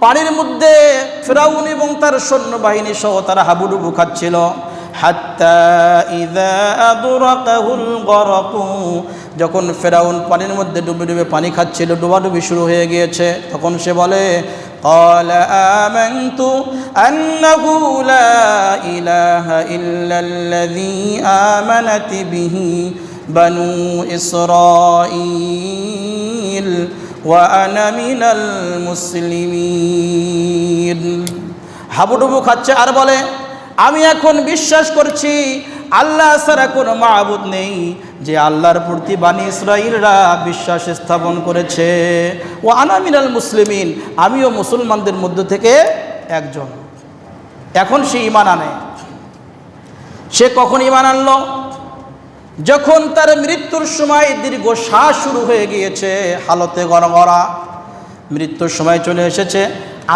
পানির মধ্যে ফিরাউন এবং তার সৈন্যবাহিনী সহ তারা হাবুডুবু খাচ্ছিল। হাত্তা ইযা আদরাকাহুল গরাকু, যখন ফিরাউন পানির মধ্যে ডুবে ডুবে পানি খাচ্ছিল, ডুবাডুবি শুরু হয়ে গিয়েছে, তখন সে বলে ক্বালা আমানতু আন্নাহু লা ইলাহা ইল্লাল্লাযী আমানাত বিহি বানু ইসরাঈল ওয়া আনা মিনাল মুসলিমিন। হাবুডুবু খাচ্ছে আর বলে, আমি এখন বিশ্বাস করছি আল্লাহ ছাড়া কোনো মাবুদ নেই, যে আল্লাহর প্রতি বানি ইসরাঈলরা বিশ্বাস স্থাপন করেছে। ওয়া আনা মিনাল মুসলিমিন, আমিও মুসলমানদের মধ্য থেকে একজন। এখন সে ঈমান আনে। সে কখন ঈমান আনলো? যখন তার মৃত্যুর সময় দীর্ঘ শ্বাস শুরু হয়ে গিয়েছে, হালতে গড়গড়া, মৃত্যুর সময় চলে এসেছে।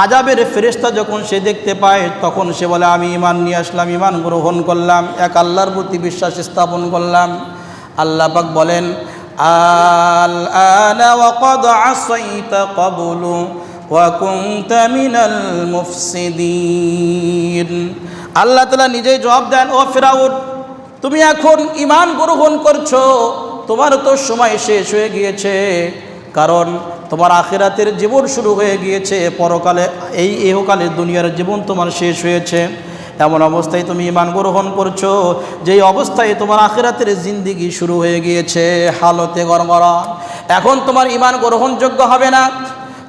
আযাবের ফেরেশতা যখন সে দেখতে পায়, তখন সে বলে, আমি ঈমান নিয়ে আসলাম, ঈমান গ্রহণ করলাম, এক আল্লাহর প্রতি বিশ্বাস স্থাপন করলাম। আল্লাহ পাক বলেন, আল আনা ওয়া ক্বাদ আসাইতা ক্বাবলু ওয়া কুনতা মিনাল মুফসিদিন। আল্লাহ তাআলা নিজেই জবাব দেন, ও ফিরাউন, তুমি এখন ঈমান গ্রহণ করছো, তোমার তো সময় শেষ হয়ে গিয়েছে, কারণ তোমার আখিরাতের জীবন শুরু হয়ে গিয়েছে, পরকালে এই ইহকালের দুনিয়ার জীবন তোমার শেষ হয়েছে। এমন অবস্থায় তুমি ঈমান গ্রহণ করছো, যেই অবস্থায় তোমার আখিরাতের জিন্দেগি শুরু হয়ে গিয়েছে, হালতে গড়গড়া। এখন তোমার ঈমান গ্রহণযোগ্য হবে না।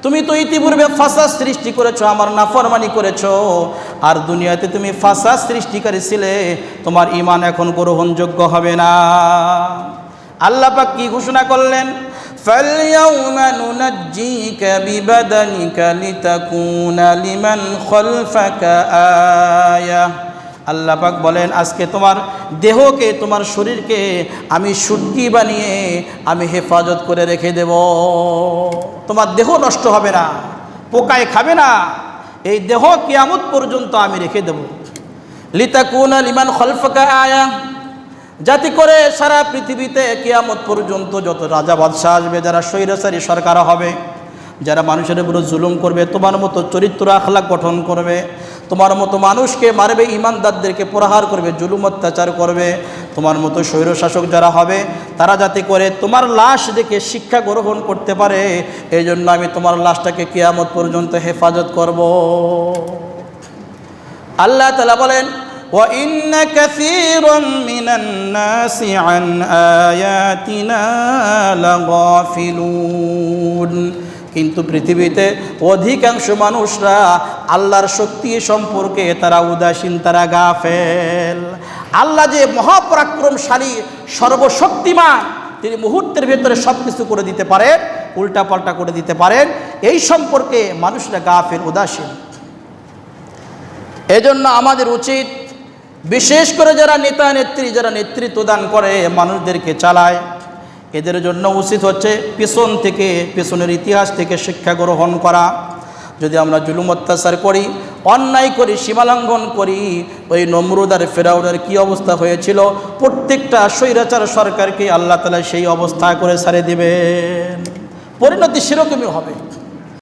তুমি তো ইতিপূর্বে ফাসাদ সৃষ্টি করেছো, আমার নাফরমানি করেছো, আর দুনিয়াতে তুমি ফাসাদ সৃষ্টিকারী ছিলে, তোমার ঈমান এখন গ্রহণযোগ্য হবে না। আল্লাহ পাক কি ঘোষণা করলেন? ফালইয়াউমা নুনাজ্জিকা বিবাদানিকা লিতাকুনা লিমান খালফাকা আয়া। আল্লাহ পাক বলেন, আজকে তোমার দেহকে, তোমার শরীরকে আমি সুটকি বানিয়ে আমি হেফাজত করে রেখে দেব। তোমার দেহ নষ্ট হবে না, পোকায় খাবে না, এই দেহ কিয়ামত পর্যন্ত আমি রেখে দেব। লিতাকুনা লিমান খালফাকা আয়া, যাতে করে সারা পৃথিবীতে কিয়ামত পর্যন্ত যত রাজা বাদশাহ আসবে, যারা স্বৈরাচারী সরকার হবে, যারা মানুষের উপর জুলুম করবে, তোমার মতো চরিত্র আখলাক গঠন করবে, তোমার মতো মানুষকে মারবে, ইমানদারদেরকে প্রহার করবে, জুলুম অত্যাচার করবে, তোমার মতো স্বৈরশাসক যারা হবে, তারা যাতে করে তোমার লাশ দেখে শিক্ষা গ্রহণ করতে পারে, এই জন্য আমি তোমার লাশটাকে কিয়ামত পর্যন্ত হেফাজত করব। আল্লাহ তাআলা বলেন, وَإِنَّ كَثِيرًا مِنَ النَّاسِ عَنْ آيَاتِنَا لَغَافِلُونَ। কিন্তু পৃথিবীতে অধিকাংশ মানুষরা আল্লাহর শক্তি সম্পর্কে তারা উদাসীন, তারা গাফেল। আল্লাহ যে মহাপরাক্রমশালী, সর্বশক্তিমান, তিনি মুহূর্তের ভেতরে সব কিছু করে দিতে পারেন, উল্টাপাল্টা করে দিতে পারেন, এই সম্পর্কে মানুষরা গাফেল, উদাসীন। এজন্য আমাদের উচিত, বিশেষ করে যারা নেতা নেত্রী, যারা নেতৃত্ব দান করে, মানুষদেরকে চালায়, এদের জন্য উচিত হচ্ছে পিছন থেকে, পিছনের ইতিহাস থেকে শিক্ষা গ্রহণ করা। যদি আমরা জুলুম অত্যাচার করি, অন্যায় করি, সীমালঙ্ঘন করি, ওই নমরুদ আর ফেরাউনের কী অবস্থা হয়েছিল, প্রত্যেকটা স্বৈরাচার সরকারকে আল্লাহ তাআলা সেই অবস্থা করে ছাড়ে দিবেন, পরিণতি সেরকমই হবে।